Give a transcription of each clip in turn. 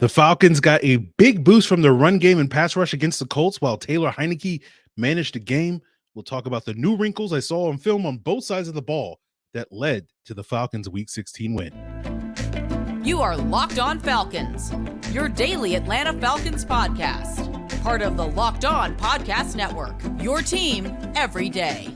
The Falcons got a big boost from their run game and pass rush against the Colts, while Taylor Heinicke managed the game. We'll talk about the new wrinkles I saw on film on both sides of the ball that led to the Falcons' Week 16 win. You are Locked On Falcons, your daily Atlanta Falcons podcast. Part of the Locked On Podcast Network, your team every day.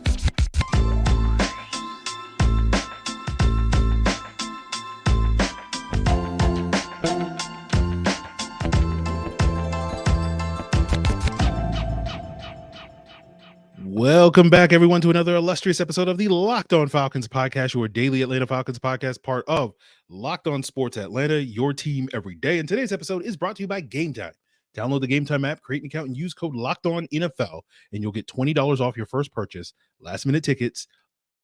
Welcome back, everyone, to another illustrious episode of the Locked On Falcons podcast, your daily Atlanta Falcons podcast, part of Locked On Sports Atlanta, your team every day. And today's episode is brought to you by Game Time. Download the Game Time app, create an account, and use code LOCKEDONNFL, and you'll get $20 off your first purchase. Last-minute tickets,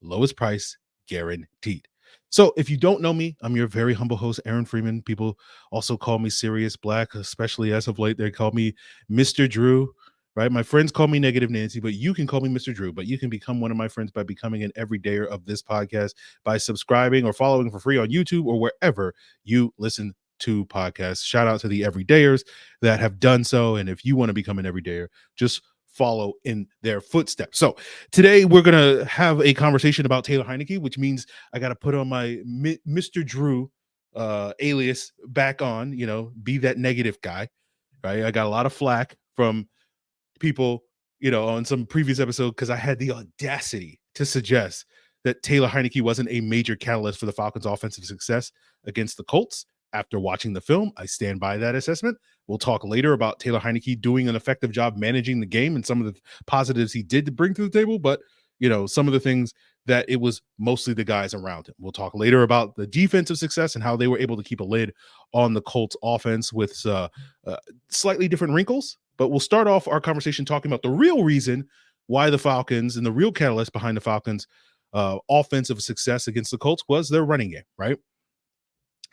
lowest price, guaranteed. So if you don't know me, I'm your very humble host, Aaron Freeman. People also call me Sirius Black, especially as of late. They call me Mr. Drew. Right. My friends call me Negative Nancy, but you can call me Mr. Drew. But you can become one of my friends by becoming an everydayer of this podcast by subscribing or following for free on YouTube or wherever you listen to podcasts. Shout out to the everydayers that have done so. And if you want to become an everydayer, just follow in their footsteps. So today we're going to have a conversation about Taylor Heinicke, which means I got to put on my Mr. Drew alias back on, be that negative guy. Right. I got a lot of flack from people, on some previous episode because I had the audacity to suggest that Taylor Heinicke wasn't a major catalyst for the Falcons' offensive success against the Colts. After watching the film, I stand by that assessment. We'll talk later about Taylor Heinicke doing an effective job managing the game and some of the positives he did to bring to the table, but some of the things that it was mostly the guys around him. We'll talk later about the defensive success and how they were able to keep a lid on the Colts offense with slightly different wrinkles. But we'll start off our conversation talking about the real reason why the Falcons and the real catalyst behind the Falcons' offensive success against the Colts was their running game, right?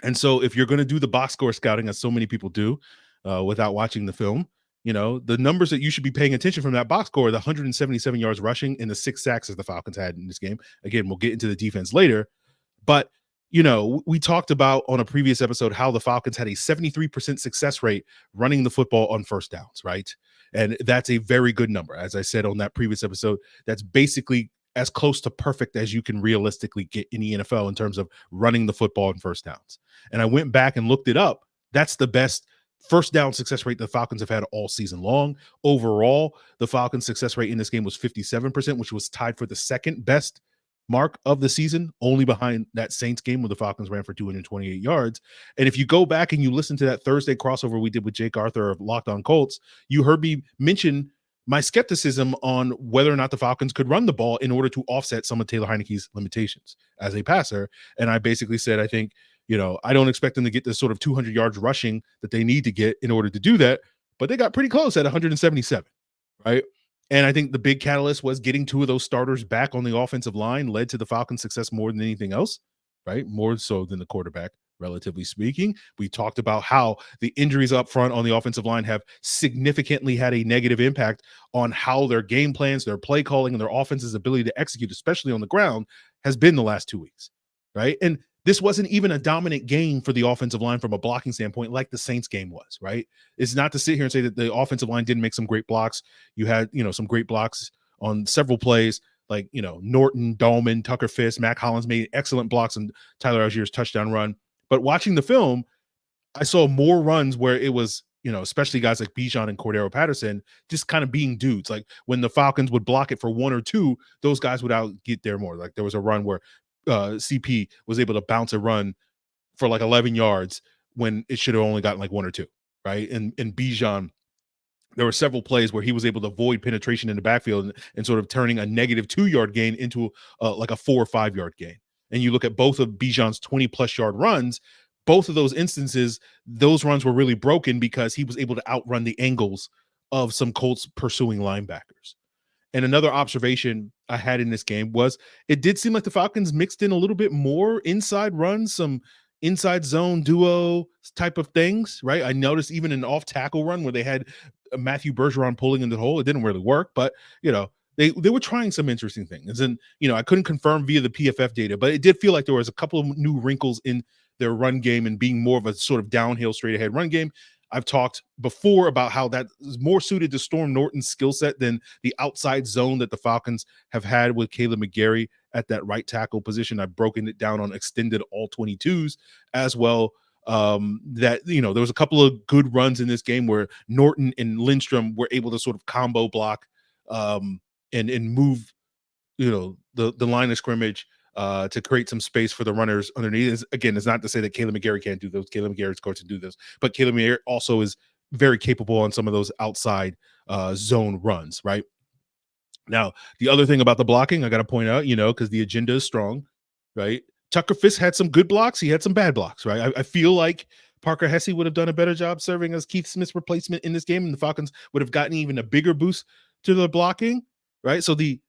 And so if you're going to do the box score scouting, as so many people do without watching the film, the numbers that you should be paying attention from that box score, the 177 yards rushing and the 6 sacks that the Falcons had in this game. Again, we'll get into the defense later. But we talked about on a previous episode how the Falcons had a 73% success rate running the football on first downs, right? And that's a very good number. As I said on that previous episode, that's basically as close to perfect as you can realistically get in the NFL in terms of running the football on first downs. And I went back and looked it up. That's the best first down success rate the Falcons have had all season long. Overall, the Falcons' success rate in this game was 57%, which was tied for the second best mark of the season, only behind that Saints game where the Falcons ran for 228 yards. And if you go back and you listen to that Thursday crossover we did with Jake Arthur of Locked On Colts, you heard me mention my skepticism on whether or not the Falcons could run the ball in order to offset some of Taylor Heinicke's limitations as a passer. And I basically said, I think, I don't expect them to get the sort of 200 yards rushing that they need to get in order to do that, but they got pretty close at 177, right? And I think the big catalyst was getting 2 of those starters back on the offensive line led to the Falcons' success more than anything else, right? More so than the quarterback, relatively speaking. We talked about how the injuries up front on the offensive line have significantly had a negative impact on how their game plans, their play calling, and their offense's ability to execute, especially on the ground, has been the last 2 weeks, right? And this wasn't even a dominant game for the offensive line from a blocking standpoint like the Saints game was, right? It's not to sit here and say that the offensive line didn't make some great blocks. You had, some great blocks on several plays like, Norton, Dahlman, Tucker Fisk, Mac Hollins made excellent blocks on Tyler Allgeier's touchdown run. But watching the film, I saw more runs where it was, especially guys like Bijan and Cordarrelle Patterson just kind of being dudes. Like when the Falcons would block it for 1 or 2, those guys would out get there more. Like there was a run where CP was able to bounce a run for like 11 yards when it should have only gotten like 1 or 2, right? And Bijan, there were several plays where he was able to avoid penetration in the backfield and sort of turning a negative 2-yard gain into like a 4 or 5 yard gain. And you look at both of Bijan's 20+ yard runs, both of those instances, those runs were really broken because he was able to outrun the angles of some Colts pursuing linebackers. And another observation I had in this game was it did seem like the Falcons mixed in a little bit more inside runs, some inside zone duo type of things, right? I noticed even an off tackle run where they had Matthew Bergeron pulling into the hole. It didn't really work, but they were trying some interesting things. And I couldn't confirm via the PFF data, but it did feel like there was a couple of new wrinkles in their run game and being more of a sort of downhill, straight ahead run game. I've talked before about how that is more suited to Storm Norton's skill set than the outside zone that the Falcons have had with Caleb McGarry at that right tackle position. I've broken it down on extended all-22s as well. That, you know, there was a couple of good runs in this game where Norton and Lindstrom were able to sort of combo block and move, you know, the line of scrimmage to create some space for the runners underneath. Again, it's not to say that Caleb McGarry can't do those. Caleb McGarry's coach to do this, but Caleb McGarry also is very capable on some of those outside zone runs, right? Now, the other thing about the blocking, I got to point out, you know, because the agenda is strong, right? Tucker Fisk had some good blocks. He had some bad blocks, right? I feel like Parker Hesse would have done a better job serving as Keith Smith's replacement in this game, and the Falcons would have gotten even a bigger boost to the blocking, right? So the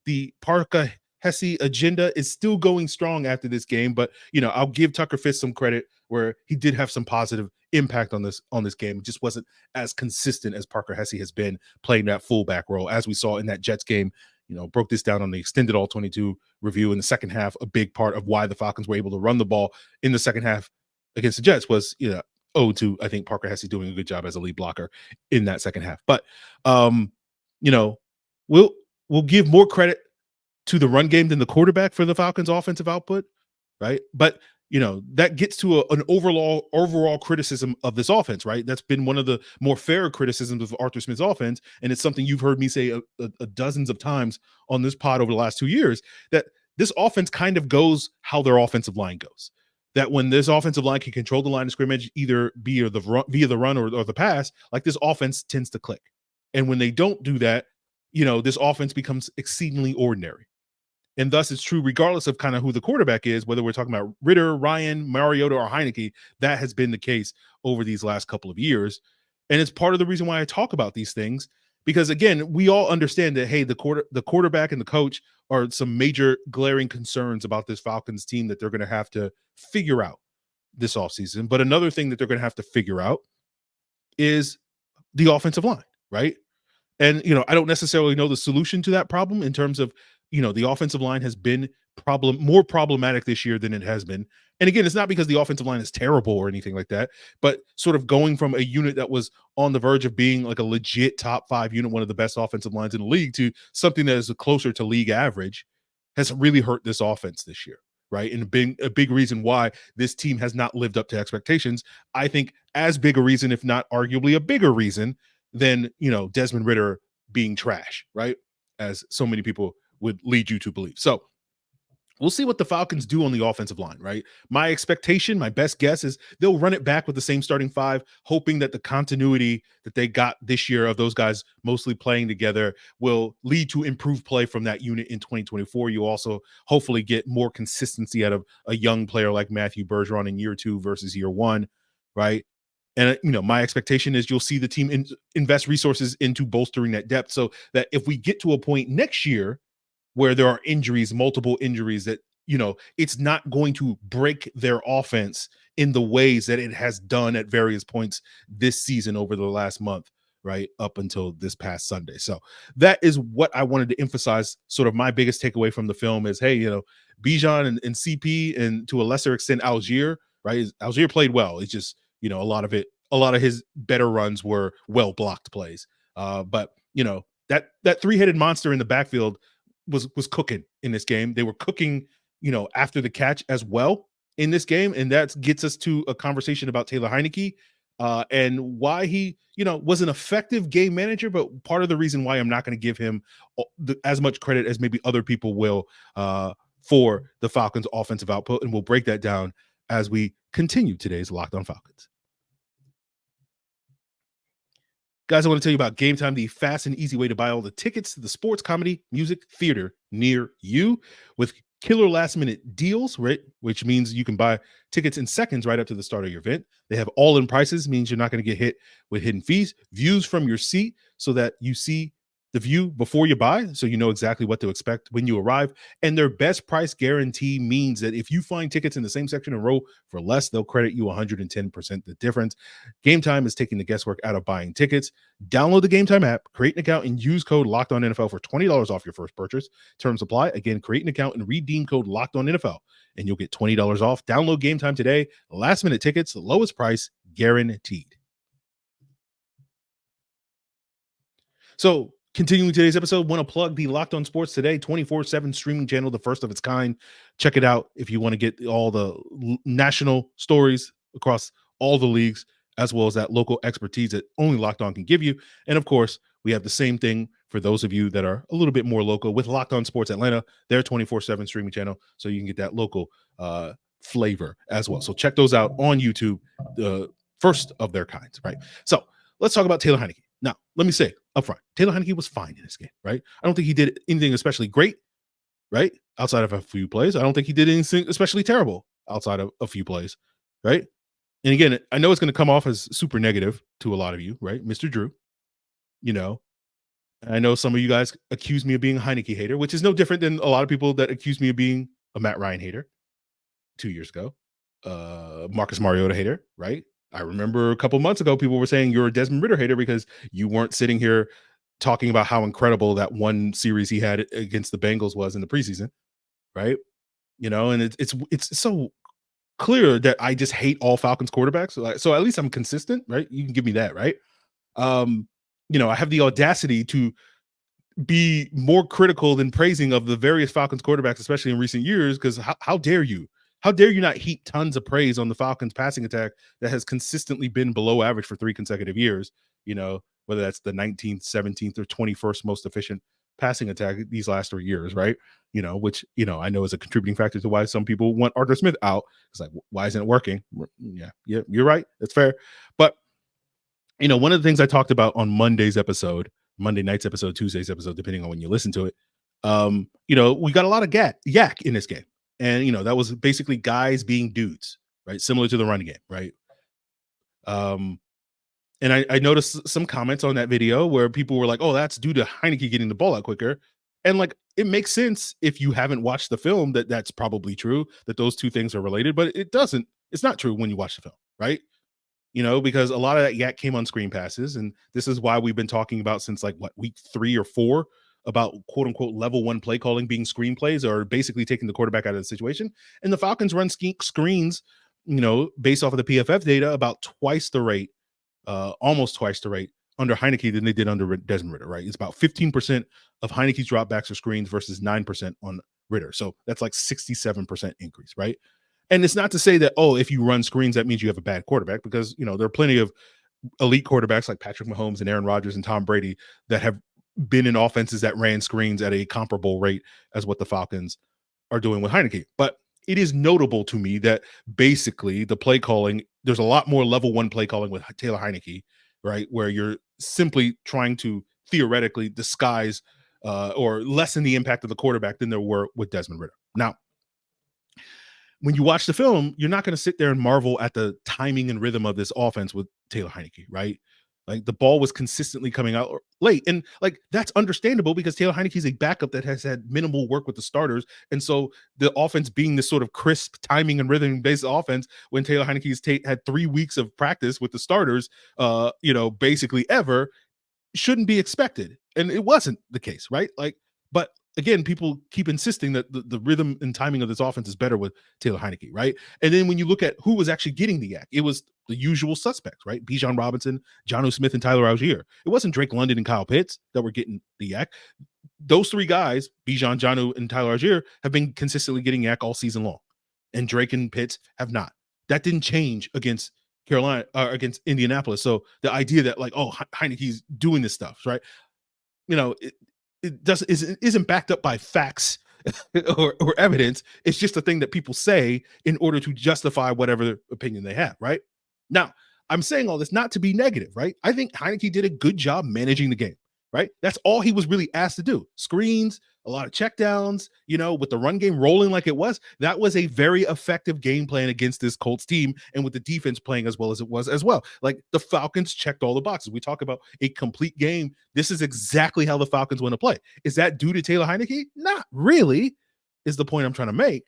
Parker Hesse agenda is still going strong after this game, but you know, I'll give Tucker Fisk some credit where he did have some positive impact on this game. It just wasn't as consistent as Parker Hesse has been playing that fullback role, as we saw in that Jets game. You know, broke this down on the extended all-22 review in the second half. A big part of why the Falcons were able to run the ball in the second half against the Jets was, you know, to I think Parker Hesse doing a good job as a lead blocker in that second half. But you know, we'll give more credit to the run game than the quarterback for the Falcons' offensive output, right? But you know, that gets to an overall criticism of this offense, right? That's been one of the more fair criticisms of Arthur Smith's offense, and it's something you've heard me say a dozens of times on this pod over the last 2 years, that this offense kind of goes how their offensive line goes. That when this offensive line can control the line of scrimmage, either via the run or the pass, like this offense tends to click. And when they don't do that, you know, this offense becomes exceedingly ordinary. And thus it's true regardless of kind of who the quarterback is, whether we're talking about Ritter, Ryan, Mariota, or Heinicke. That has been the case over these last couple of years. And it's part of the reason why I talk about these things, because again, we all understand that, hey, the quarterback and the coach are some major glaring concerns about this Falcons team that they're going to have to figure out this offseason. But another thing that they're going to have to figure out is the offensive line, right? And, you know, I don't necessarily know the solution to that problem in terms of, you know, the offensive line has been more problematic this year than it has been. And again, it's not because the offensive line is terrible or anything like that, but sort of going from a unit that was on the verge of being like a legit top 5 unit, one of the best offensive lines in the league, to something that is closer to league average has really hurt this offense this year, right? And been a big reason why this team has not lived up to expectations. I think as big a reason, if not arguably a bigger reason than, you know, Desmond Ritter being trash, right? As so many people would lead you to believe. So we'll see what the Falcons do on the offensive line, right? My expectation, my best guess is they'll run it back with the same starting 5, hoping that the continuity that they got this year of those guys mostly playing together will lead to improved play from that unit in 2024. You also hopefully get more consistency out of a young player like Matthew Bergeron in year 2 versus year 1, right? And, you know, my expectation is you'll see the team invest resources into bolstering that depth, so that if we get to a point next year where there are injuries, multiple injuries, that, you know, it's not going to break their offense in the ways that it has done at various points this season over the last month, right, up until this past Sunday. So that is what I wanted to emphasize. Sort of my biggest takeaway from the film is, hey, you know, Bijan and CP, and to a lesser extent Algier, right? Algier played well. It's just, you know, a lot of his better runs were well blocked plays. But you know, that three-headed monster in the backfield was cooking in this game. They were cooking, you know, after the catch as well in this game, and that gets us to a conversation about Taylor Heinicke and why he, you know, was an effective game manager. But part of the reason why I'm not going to give him as much credit as maybe other people will for the Falcons' offensive output, and we'll break that down as we continue today's Locked On Falcons. Guys, I want to tell you about Game Time, the fast and easy way to buy all the tickets to the sports, comedy, music, theater near you with killer last-minute deals, right? Which means you can buy tickets in seconds right up to the start of your event. They have all-in prices, means you're not going to get hit with hidden fees. Views from your seat so that you see the view before you buy, so you know exactly what to expect when you arrive. And their best price guarantee means that if you find tickets in the same section and row for less, they'll credit you 110% the difference. Game Time is taking the guesswork out of buying tickets. Download the Game Time app, create an account, and use code LOCKEDONNFL for $20 off your first purchase. Terms apply. Again, create an account and redeem code LOCKEDONNFL, and you'll get $20 off. Download Game Time today. Last minute tickets, lowest price guaranteed. So, continuing today's episode, want to plug the Locked On Sports Today 24/7 streaming channel, the first of its kind. Check it out if you want to get all the national stories across all the leagues, as well as that local expertise that only Locked On can give you. And of course, we have the same thing for those of you that are a little bit more local with Locked On Sports Atlanta, their 24/7 streaming channel, so you can get that local flavor as well. So check those out on YouTube, the first of their kinds, right? So let's talk about Taylor Heinicke. Now, let me say up front, Taylor Heinicke was fine in this game, right? I don't think he did anything especially great, right? Outside of a few plays. I don't think he did anything especially terrible outside of a few plays, right? And again, I know it's going to come off as super negative to a lot of you, right? Mr. Drew, you know, I know some of you guys accuse me of being a Heinicke hater, which is no different than a lot of people that accuse me of being a Matt Ryan hater 2 years ago, Marcus Mariota hater, right? I remember a couple months ago, people were saying you're a Desmond Ridder hater because you weren't sitting here talking about how incredible that one series he had against the Bengals was in the preseason, right? You know, and it's so clear that I just hate all Falcons quarterbacks. So at least I'm consistent, right? You can give me that, right? You know, I have the audacity to be more critical than praising of the various Falcons quarterbacks, especially in recent years, because how dare you? How dare you not heap tons of praise on the Falcons passing attack that has consistently been below average for 3 consecutive years, you know, whether that's the 19th, 17th, or 21st most efficient passing attack these last 3 years, right? You know, which, you know, I know is a contributing factor to why some people want Arthur Smith out. It's like, why isn't it working? Yeah, you're right. That's fair. But, you know, one of the things I talked about on Monday night's episode, Tuesday's episode, depending on when you listen to it, you know, we got a lot of yak in this game. And, you know, that was basically guys being dudes, right? Similar to the running game, right? And I noticed some comments on that video where people were like, oh, that's due to Heinicke getting the ball out quicker. And like, it makes sense if you haven't watched the film that that's probably true, that those two things are related, but it's not true when you watch the film, right? You know, because a lot of that yak came on screen passes. And this is why we've been talking about since like week 3 or 4 about quote unquote level 1 play calling being screenplays, or basically taking the quarterback out of the situation. And the Falcons run screens, you know, based off of the PFF data about twice the rate, almost twice the rate under Heinicke than they did under Desmond Ridder, right? It's about 15% of Heinicke's dropbacks or screens versus 9% on Ridder. So that's like 67% increase, right? And it's not to say that, oh, if you run screens, that means you have a bad quarterback, because, you know, there are plenty of elite quarterbacks like Patrick Mahomes and Aaron Rodgers and Tom Brady that have been in offenses that ran screens at a comparable rate as what the Falcons are doing with Heinicke. But it is notable to me that basically the play calling, there's a lot more level 1 play calling with Taylor Heinicke, right? Where you're simply trying to theoretically disguise or lessen the impact of the quarterback than there were with Desmond Ridder. Now, when you watch the film, you're not going to sit there and marvel at the timing and rhythm of this offense with Taylor Heinicke, right? Like, the ball was consistently coming out late. And like, that's understandable because Taylor Heinicke is a backup that has had minimal work with the starters. And so the offense being this sort of crisp timing and rhythm based offense, when Taylor Heinicke has had 3 weeks of practice with the starters, you know, basically ever, shouldn't be expected. And it wasn't the case, right? Like, but again, people keep insisting that the rhythm and timing of this offense is better with Taylor Heinicke, right? And then when you look at who was actually getting the yak, it was the usual suspects, right? Bijan Robinson, Jonnu Smith, and Tyler Algier. It wasn't Drake London and Kyle Pitts that were getting the yak. Those 3 guys, Bijan, Jonnu, and Tyler Algier, have been consistently getting yak all season long. And Drake and Pitts have not. That didn't change against Carolina, against Indianapolis. So the idea that like, oh, Heinicke's doing this stuff, right? You know, isn't backed up by facts or evidence. It's just a thing that people say in order to justify whatever opinion they have, right? Now, I'm saying all this not to be negative, right? I think Heinicke did a good job managing the game. right? That's all he was really asked to do. Screens, a lot of checkdowns, with the run game rolling like it was. That was a very effective game plan against this Colts team, and with the defense playing as well as it was as well. Like, the Falcons checked all the boxes. We talk about a complete game. This is exactly how the Falcons want to play. Is that due to Taylor Heinicke? Not really, is the point I'm trying to make.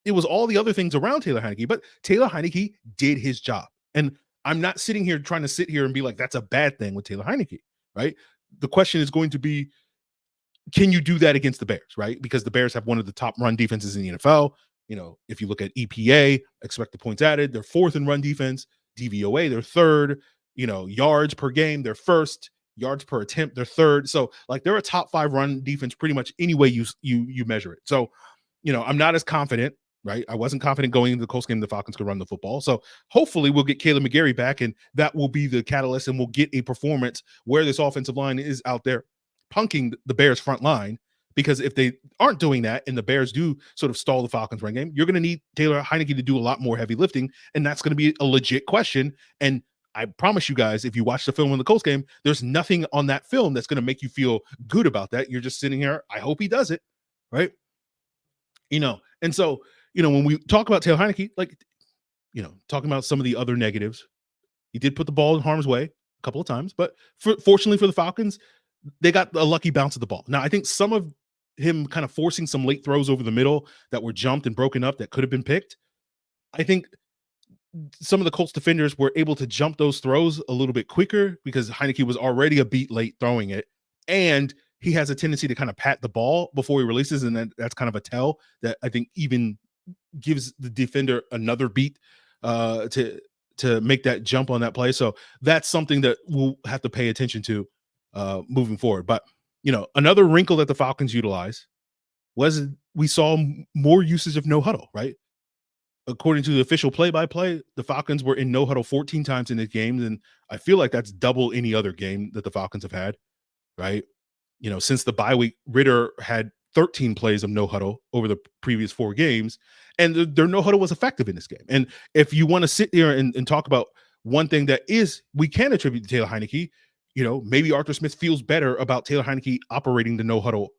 It was all the other things around Taylor Heinicke, but Taylor Heinicke did his job. And I'm not sitting here trying to sit here and be like, that's a bad thing with Taylor Heinicke, right? The question is going to be, can you do that against the Bears, right? Because the Bears have one of the top run defenses in the NFL. If you look at EPA, expected points added, they're fourth in run defense. DVOA, they're third. Yards per game, they're first. Yards per attempt, they're third. So, like, they're a top 5 run defense pretty much any way you measure it. So, I'm not as confident, right? I wasn't confident going into the Colts game the Falcons could run the football. So hopefully we'll get Caleb McGarry back, and that will be the catalyst, and we'll get a performance where this offensive line is out there punking the Bears front line. Because if they aren't doing that and the Bears do sort of stall the Falcons run game, you're going to need Taylor Heinicke to do a lot more heavy lifting, and that's going to be a legit question. And I promise you guys, if you watch the film in the Colts game, there's nothing on that film that's going to make you feel good about that. You're just sitting here, I hope he does it, right? And so, when we talk about Taylor Heinicke, talking about some of the other negatives, he did put the ball in harm's way a couple of times, but fortunately for the Falcons, they got a lucky bounce of the ball. Now, I think some of him kind of forcing some late throws over the middle that were jumped and broken up that could have been picked, I think some of the Colts defenders were able to jump those throws a little bit quicker because Heinicke was already a beat late throwing it, and he has a tendency to kind of pat the ball before he releases, and that's kind of a tell that I think even gives the defender another beat to make that jump on that play. So that's something that we'll have to pay attention to moving forward. But another wrinkle that the Falcons utilize was we saw more usage of no huddle, right? According to the official play-by-play, the Falcons were in no huddle 14 times in this game, and I feel like that's double any other game that the Falcons have had, right? Since the bye week, Ritter had 13 plays of no huddle over the previous 4 games, and their no huddle was effective in this game. And if you want to sit there and talk about one thing that we can attribute to Taylor Heinicke, maybe Arthur Smith feels better about Taylor Heinicke operating the no huddle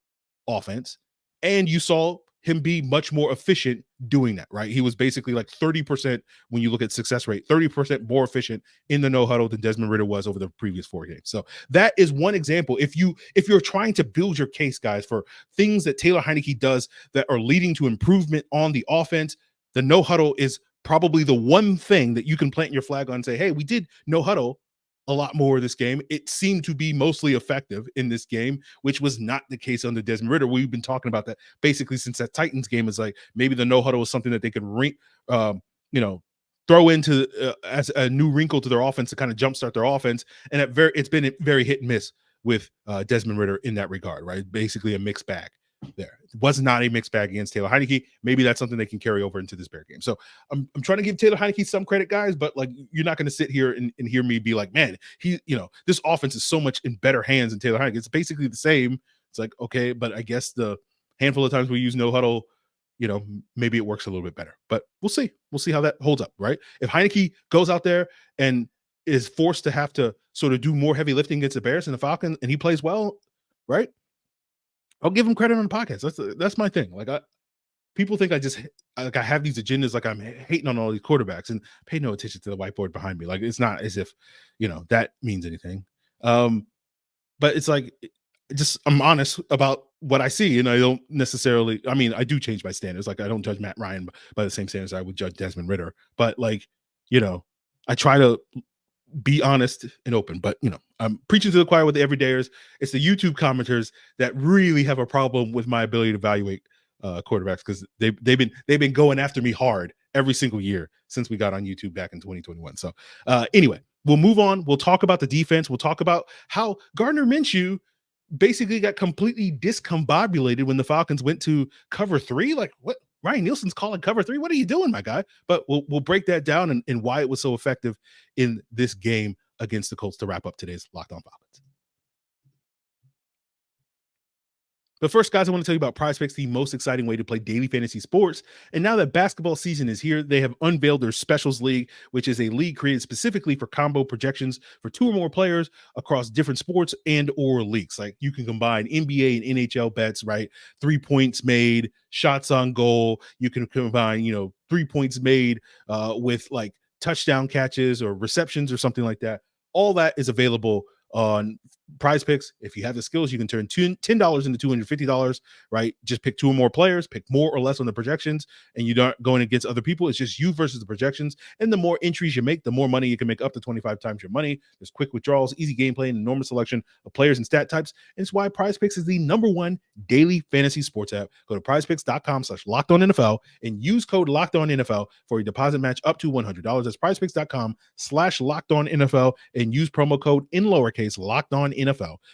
offense, and you saw him be much more efficient doing that, right? He was basically like 30% when you look at success rate, 30% more efficient in the no huddle than Desmond Ritter was over the previous 4 games. So that is one example. If you're trying to build your case, guys, for things that Taylor Heinicke does that are leading to improvement on the offense, the no huddle is probably the one thing that you can plant your flag on and say, hey, we did no huddle a lot more this game. It seemed to be mostly effective in this game, which was not the case under Desmond Ritter. We've been talking about that basically since that Titans game. Is like maybe the no huddle was something that they could throw into as a new wrinkle to their offense to kind of jumpstart their offense. And it's been very hit and miss with Desmond Ritter in that regard, right? Basically a mixed bag there. It was not a mixed bag against Taylor Heinicke. Maybe that's something they can carry over into this Bear game. So I'm trying to give Taylor Heinicke some credit, guys, but like, you're not going to sit here and hear me be like, man, this offense is so much in better hands than Taylor Heinicke. It's basically the same. It's like, okay, but I guess the handful of times we use no huddle, maybe it works a little bit better, but we'll see. We'll see how that holds up, right? If Heinicke goes out there and is forced to have to sort of do more heavy lifting against the Bears and the Falcons, and he plays well, right? I'll give him credit on the podcast. That's my thing. Like, people think I have these agendas, like I'm hating on all these quarterbacks, and pay no attention to the whiteboard behind me. Like, it's not as if that means anything. But it's like, I'm honest about what I see, and I don't necessarily. I mean, I do change my standards. Like, I don't judge Matt Ryan by the same standards I would judge Desmond Ritter. But like, I try to be honest and open, but I'm preaching to the choir with the everydayers. It's the YouTube commenters that really have a problem with my ability to evaluate quarterbacks, because they've been going after me hard every single year since we got on YouTube back in 2021. So anyway, we'll move on. We'll talk about the defense. We'll talk about how Gardner Minshew basically got completely discombobulated when the Falcons went to cover 3. Like, what? Ryan Nielsen's calling cover 3. What are you doing, my guy? But we'll break that down and why it was so effective in this game against the Colts to wrap up today's Locked On Falcons. But first, guys, I want to tell you about PrizePicks, the most exciting way to play daily fantasy sports. And now that basketball season is here, they have unveiled their Specials League, which is a league created specifically for combo projections for 2 or more players across different sports and or leagues. Like you can combine NBA and NHL bets, right? 3 points made, shots on goal. You can combine, 3 points made with like touchdown catches or receptions or something like that. All that is available on PrizePicks. If you have the skills, you can turn $10 into $250, right? Just pick 2 or more players, pick more or less on the projections, and you're not going against other people. It's just you versus the projections. And the more entries you make, the more money you can make, up to 25 times your money. There's quick withdrawals, easy gameplay, and enormous selection of players and stat types. And it's why PrizePicks is the #1 daily fantasy sports app. Go to prizepicks.com/lockedonnfl and use code LOCKEDONNFL for a deposit match up to $100. That's prizepicks.com/lockedonnfl and use promo code in lowercase LOCKEDONNFL.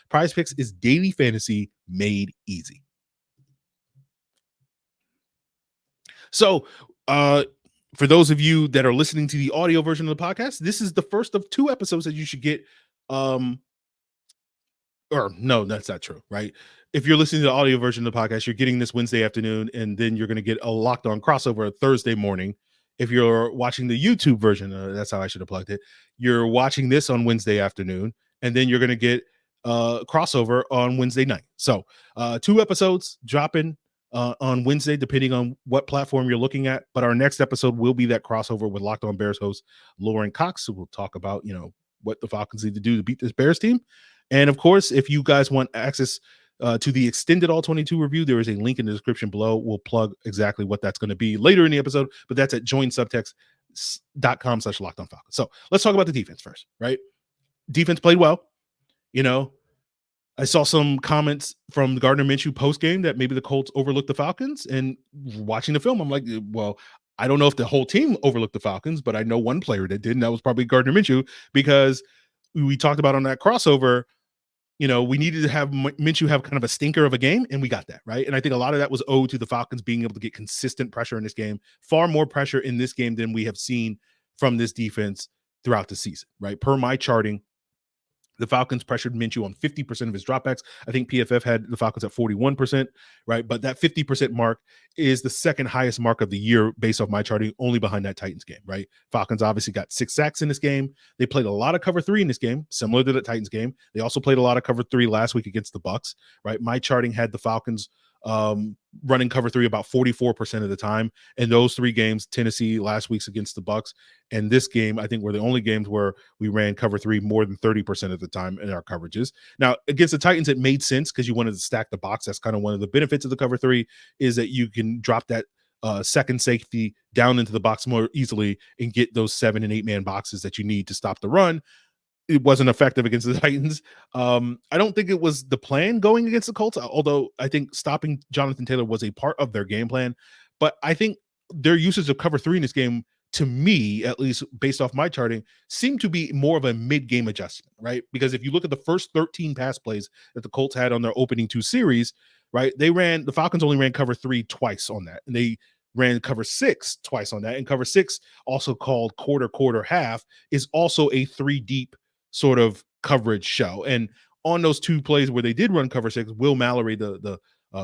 PrizePicks is daily fantasy made easy. So, for those of you that are listening to the audio version of the podcast, this is the first of 2 episodes that you should get. Or no, that's not true, right? If you're listening to the audio version of the podcast, you're getting this Wednesday afternoon, and then you're going to get a Locked On crossover Thursday morning. If you're watching the YouTube version, that's how I should have plugged it. You're watching this on Wednesday afternoon, and then you're going to get crossover on Wednesday night. So 2 episodes dropping on Wednesday, depending on what platform you're looking at. But our next episode will be that crossover with Locked On Bears host Lauren Cox, who will talk about, what the Falcons need to do to beat this Bears team. And of course, if you guys want access to the extended All-22 review, there is a link in the description below. We'll plug exactly what that's going to be later in the episode, but that's at joinsubtext.com/lockedonfalcons. So let's talk about the defense first, right? Defense played well. I saw some comments from Gardner Minshew post-game that maybe the Colts overlooked the Falcons, and watching the film, I'm like, well, I don't know if the whole team overlooked the Falcons, but I know one player that did, and that was probably Gardner Minshew, because we talked about on that crossover, we needed to have Minshew have kind of a stinker of a game, and we got that, right? And I think a lot of that was owed to the Falcons being able to get consistent pressure in this game, far more pressure in this game than we have seen from this defense throughout the season, right? Per my charting, the Falcons pressured Minshew on 50% of his dropbacks. I think PFF had the Falcons at 41%, right? But that 50% mark is the second highest mark of the year based off my charting, only behind that Titans game, right? Falcons obviously got 6 sacks in this game. They played a lot of cover 3 in this game, similar to the Titans game. They also played a lot of cover 3 last week against the Bucs, right? My charting had the Falcons running cover 3 about 44% of the time. And those 3 games, Tennessee last week's against the Bucs, and this game, I think, were the only games where we ran cover 3 more than 30% of the time in our coverages. Now, against the Titans, it made sense because you wanted to stack the box. That's kind of one of the benefits of the cover 3, is that you can drop that second safety down into the box more easily and get those 7 and 8 man boxes that you need to stop the run. It wasn't effective against the Titans. I don't think it was the plan going against the Colts, although I think stopping Jonathan Taylor was a part of their game plan. But I think their usage of cover 3 in this game, to me, at least based off my charting, seemed to be more of a mid-game adjustment, right? Because if you look at the first 13 pass plays that the Colts had on their opening 2 series, right, the Falcons only ran cover 3 twice on that. And they ran cover 6 twice on that. And cover 6, also called quarter, half, is also a 3 deep sort of coverage show. And on those 2 plays where they did run cover 6, Will Mallory, the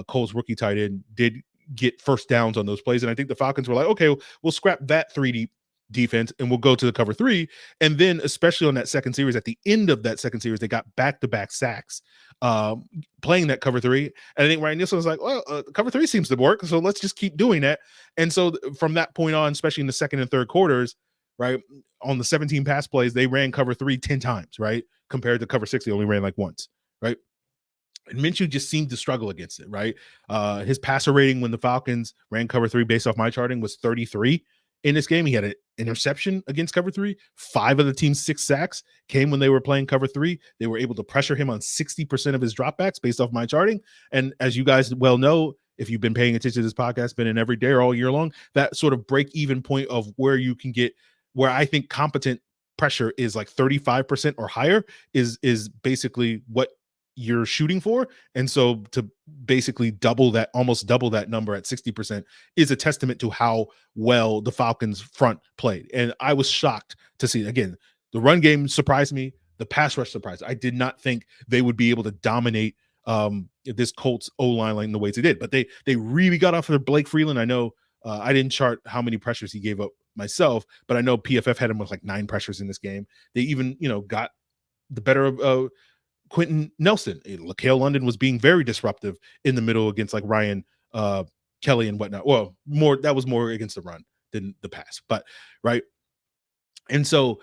Colts rookie tight end, did get first downs on those plays. And I think the Falcons were like, okay, we'll scrap that 3 deep defense and we'll go to the cover 3. And then, especially on that second series, at the end of that second series, they got back-to-back sacks playing that cover 3. And I think Ryan Nielsen was like, well, cover 3 seems to work, so let's just keep doing that. And so from that point on, especially in the second and third quarters, right, on the 17 pass plays, they ran cover 3 10 times, right? Compared to cover 6, they only ran like once, right? And Minshew just seemed to struggle against it, right? His passer rating when the Falcons ran cover 3 based off my charting was 33 in this game. He had an interception against cover 3. 5 of the team's 6 sacks came when they were playing cover 3. They were able to pressure him on 60% of his dropbacks based off my charting. And as you guys well know, if you've been paying attention to this podcast, been in every day or all year long, that sort of break-even point of where you can get, where I think competent pressure is like 35% or higher is basically what you're shooting for. And so to basically almost double that number at 60% is a testament to how well the Falcons front played. And I was shocked to see, again, the run game surprised me. The pass rush surprised. I did not think they would be able to dominate this Colts O-line like the ways they did. But they really got off of Blake Freeland. I know I didn't chart how many pressures he gave up myself, but I know PFF had him with like 9 pressures in this game. They even, got the better of Quentin Nelson. LaCale London was being very disruptive in the middle against like Ryan Kelly and whatnot. Well, that was more against the run than the pass, but right. And so,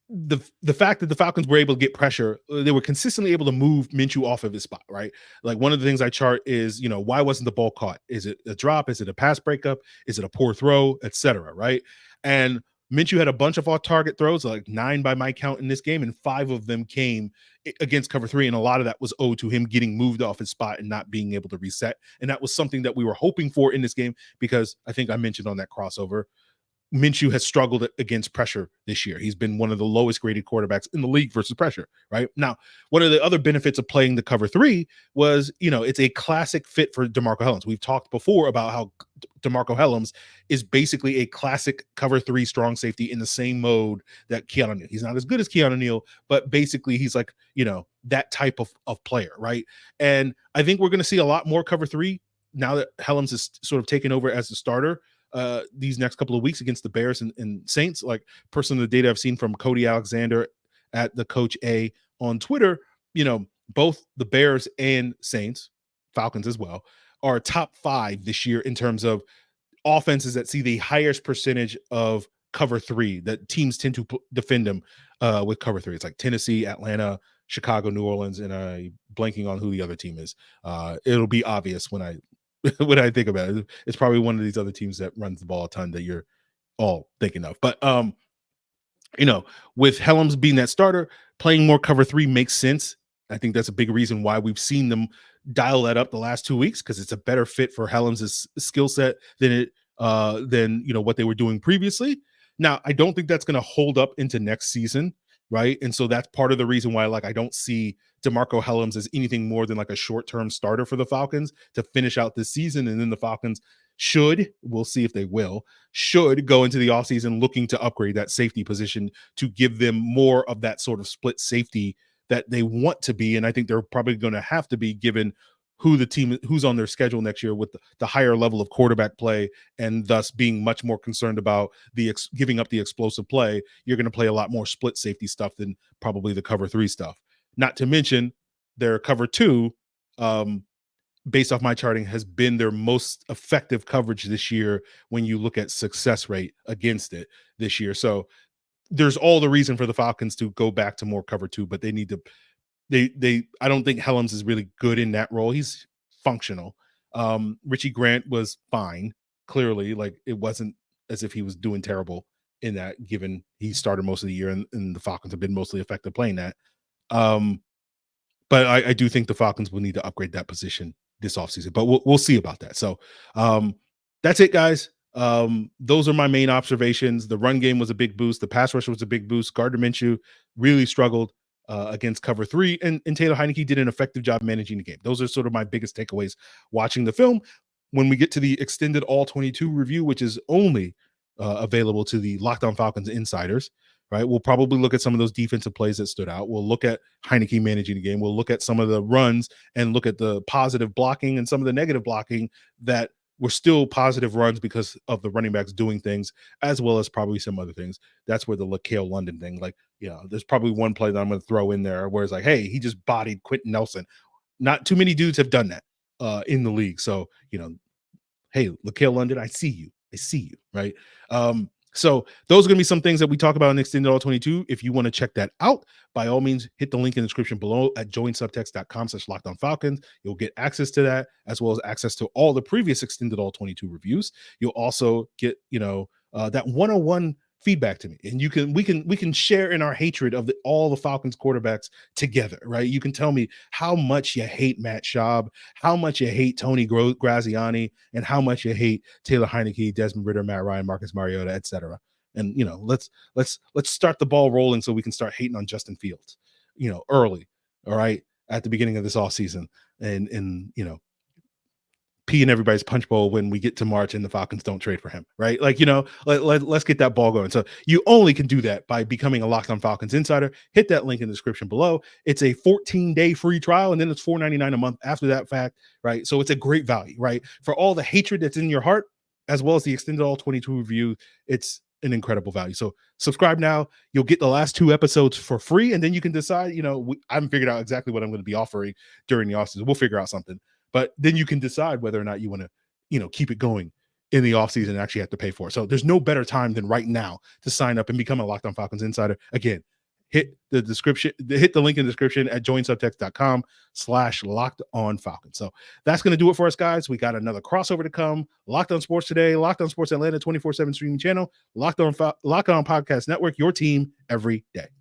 the fact that the Falcons were able to get pressure, they were consistently able to move Minshew off of his spot, right? Like one of the things I chart is, why wasn't the ball caught? Is it a drop? Is it a pass breakup? Is it a poor throw, etc. Right? And Minshew had a bunch of off-target throws, like 9 by my count in this game, and 5 of them came against cover 3, and a lot of that was owed to him getting moved off his spot and not being able to reset. And that was something that we were hoping for in this game, because I think I mentioned on that crossover, Minshew has struggled against pressure this year. He's been one of the lowest graded quarterbacks in the league versus pressure, right? Now, one of the other benefits of playing the cover 3 was, it's a classic fit for DeMarcco Hellam. We've talked before about how DeMarcco Hellam is basically a classic cover 3 strong safety in the same mode that Keanu Neal. He's not as good as Keanu Neal, but basically he's like, that type of player, right? And I think we're going to see a lot more cover 3 now that Hellam is sort of taken over as the starter these next couple of weeks against the Bears and Saints. Like, personally, the data I've seen from Cody Alexander at the Coach A on Twitter, both the Bears and Saints, Falcons as well, are top 5 this year in terms of offenses that see the highest percentage of cover 3, that teams tend to defend them with cover 3. It's like Tennessee, Atlanta, Chicago, New Orleans, and I'm blanking on who the other team is. It'll be obvious when I think about it. It's probably one of these other teams that runs the ball a ton that you're all thinking of. But with Hellam's being that starter, playing more cover 3 makes sense. I think that's a big reason why we've seen them dial that up the last 2 weeks, because it's a better fit for Hellam's skill set than what they were doing previously. Now, I don't think that's going to hold up into next season, right? And so that's part of the reason why, like, I don't see DeMarcco Hellam as anything more than like a short-term starter for the Falcons to finish out this season. And then the Falcons we'll see if they should go into the offseason looking to upgrade that safety position to give them more of that sort of split safety that they want to be. And I think they're probably going to have to be, given who's on their schedule next year with the higher level of quarterback play, and thus being much more concerned about giving up the explosive play. You're going to play a lot more split safety stuff than probably the cover 3 stuff. Not to mention their cover 2, based off my charting, has been their most effective coverage this year when you look at success rate against it this year. So there's all the reason for the Falcons to go back to more cover 2, but they need to. I don't think Hellam is really good in that role. He's functional. Richie Grant was fine. Clearly, like, it wasn't as if he was doing terrible in that, given he started most of the year and the Falcons have been mostly effective playing that. But I do think the Falcons will need to upgrade that position this offseason, but we'll see about that. So that's it, guys. Those are my main observations. The run game was a big boost. The pass rush was a big boost. Gardner Minshew really struggled against cover 3, and Taylor Heinicke did an effective job managing the game. Those are sort of my biggest takeaways watching the film. When we get to the extended All-22 review, which is only available to the Locked On Falcons insiders, right? We'll probably look at some of those defensive plays that stood out. We'll look at Heinicke managing the game. We'll look at some of the runs and look at the positive blocking and some of the negative blocking that were still positive runs because of the running backs doing things, as well as probably some other things. That's where the LaCale London thing, like, there's probably one play that I'm going to throw in there where it's like, hey, he just bodied Quentin Nelson. Not too many dudes have done that in the league. So, hey, LaCale London, I see you, right? So those are going to be some things that we talk about in Extended All-22. If you want to check that out, by all means, hit the link in the description below at joinsubtext.com/LockedOnFalcons. You'll get access to that, as well as access to all the previous Extended All-22 reviews. You'll also get, that 101 feedback to me, and we can share in our hatred of all the Falcons quarterbacks together, right? You can tell me how much you hate Matt Schaub, how much you hate Tony Graziani, and how much you hate Taylor Heinicke, Desmond Ridder, Matt Ryan, Marcus Mariota, etc. And let's start the ball rolling so we can start hating on Justin Fields, early, all right, at the beginning of this offseason, and pee in everybody's punch bowl when we get to March and the Falcons don't trade for him, right? Like, you know, let's get that ball going. So you only can do that by becoming a Locked On Falcons insider. Hit that link in the description below. It's a 14-day free trial, and then it's $4.99 a month after that fact, right? So it's a great value, right? For all the hatred that's in your heart, as well as the extended All-22 review, it's an incredible value. So subscribe now. You'll get the last 2 episodes for free, and then you can decide, you know, I haven't figured out exactly what I'm going to be offering during the offseason. We'll figure out something. But then you can decide whether or not you want to, you know, keep it going in the offseason and actually have to pay for it. So there's no better time than right now to sign up and become a Locked On Falcons insider. Again, hit the link in the description at joinsubtext.com/LockedOnFalcons. So that's going to do it for us, guys. We got another crossover to come. Locked On Sports Today, Locked On Sports Atlanta 24/7 streaming channel, Locked On Podcast Network, your team every day.